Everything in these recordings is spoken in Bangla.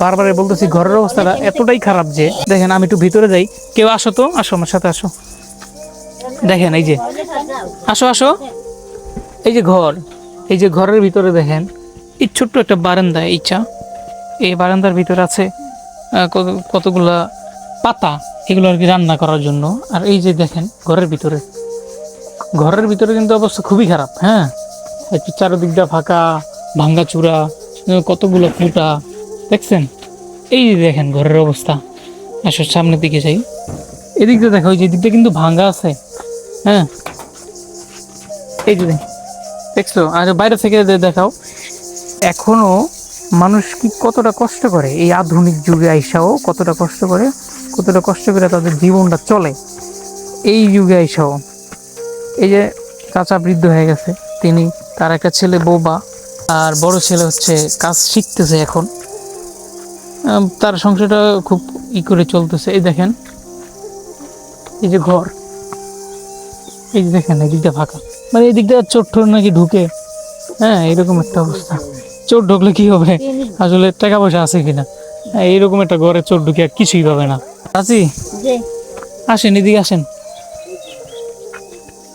বারবার বলতেছি ঘরের অবস্থাটা এতটাই খারাপ যে দেখেন, আমি একটু ভিতরে যাই। কেউ আসো তো, আসো আমার সাথে আসো। দেখেন এই যে, আসো আসো, এই যে ঘর, এই যে ঘরের ভিতরে দেখেন এই ছোট্ট একটা বারান্দা, এই বারান্দার ভিতরে আছে কতগুলা পাতা, এগুলো আর কি রান্না করার জন্য। আর এই যে দেখেন ঘরের ভিতরে কিন্তু অবস্থা খুবই খারাপ। হ্যাঁ, একটু চারদিকটা ফাঁকা, ভাঙ্গা চূড়া, কতগুলো ফুটা দেখছেন। এই যে দেখেন ঘরের অবস্থা। আসো সামনের দিকে যাই, এদিকটা দেখো, ওই যে দিকটা কিন্তু ভাঙ্গা আছে। হ্যাঁ, এই যে দেখছো, আর বাইরে থেকে দেখাও। এখনো মানুষ কি কতটা কষ্ট করে, এই আধুনিক যুগে আইসাও কতটা কষ্ট করে তাদের জীবনটা চলে এই যুগে আইসাও। এই যে চাচা বৃদ্ধ হয়ে গেছে, তিনি, তার একটা ছেলে বৌবা, আর বড় ছেলে হচ্ছে কাজ শিখতেছে এখন। তার সংসারটা খুব করে চলতেছে। এই দেখেন এই যে ঘর, এই যে দেখেন এই দিকটা ফাঁকা, মানে এই দিকটা চোর ঠোর নাকি ঢুকে। হ্যাঁ, এরকম একটা অবস্থা। চোর ঢুকলে কি হবে, আসলে টাকা পয়সা আছে কিনা। হ্যাঁ, এইরকম একটা ঘরে চোর ঢুকে আর কিছুই পাবে না। চাচি আসেন, এদিকে আসেন।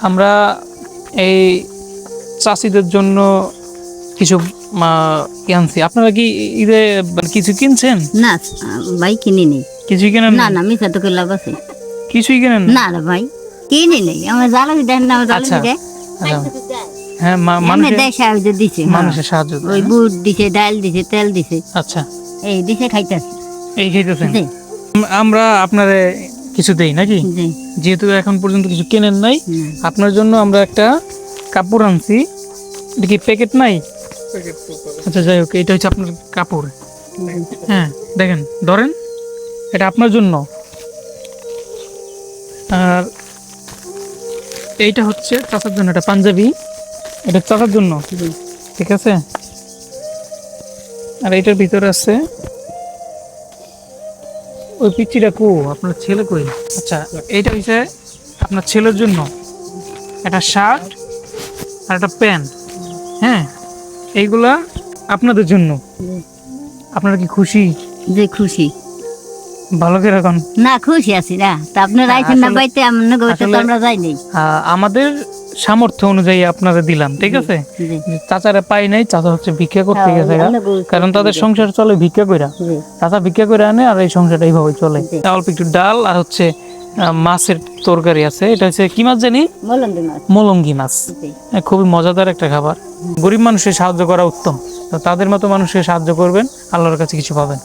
আমরা এই চাষিদের জন্য কিছু আনছি। আপনারা কি ঈদে কিছু কিনছেন? না ভাই কিনে নেই। কিছুই কেনেন না না, মিথ্যা তো লাভ আছে। কিছুই কেনেন না না ভাই, কিনে নেই। আমার জ্বালাবি দেন না, আমার আচ্ছা, জ্বালাবি দেয়। হ্যাঁ, দেয় সাহায্য দিছে, মানুষের সাহায্য ওই বুট দিছে, ডাল দিছে, তেল দিছে, আচ্ছা, এই দিছে খাইতেছে। এই খাইতেছেন। আমরা আপনারে কিছু দেই নাকি, যেহেতু এখন পর্যন্ত কিছু কেনেন নাই। আপনার জন্য আমরা একটা কাপড় আনছি। এটা কি প্যাকেট নাই? আচ্ছা, যাই হোক, এটা হচ্ছে আপনার কাপড়। হ্যাঁ, দেখেন, ধরেন, এটা আপনার জন্য। আর এইটা হচ্ছে চাচার জন্য, এটা পাঞ্জাবি, এটা চাচার জন্য, ঠিক আছে। আর এটার ভিতরে আছে ওই পিচ্চিটা কো, আপনার ছেলে কই? আচ্ছা, এইটা হচ্ছে আপনার ছেলের জন্য একটা শার্ট আর একটা প্যান্ট। হ্যাঁ, এইগুলা আপনাদের জন্য। আপনারা কি খুশি? যে খুশি, ভালো করে রাখুন। না খুশি আছি না, তা আপনারা আইছেন না বাইতে, আমরা যাই নাই। আমাদের সামর্থ্য অনুযায়ী আপনারা দিলাম, ঠিক আছে। চাচারা পাই নাই, চাচা হচ্ছে ভিক্ষা করতে গেছে, কারণ তাদের সংসার চলে ভিক্ষা কইরা। চাচা ভিক্ষা করে আনে, আর এই সংসারটা এইভাবে চলে। অল্প একটু ডাল আর হচ্ছে মাছের তরকারি আছে। এটা হচ্ছে কি মাছ জানি, মলঙ্গি মাছ। খুবই মজাদার একটা খাবার। গরিব মানুষের সাহায্য করা উত্তম, তো তাদের মতো মানুষকে সাহায্য করবেন, আল্লাহর কাছে কিছু পাবেন।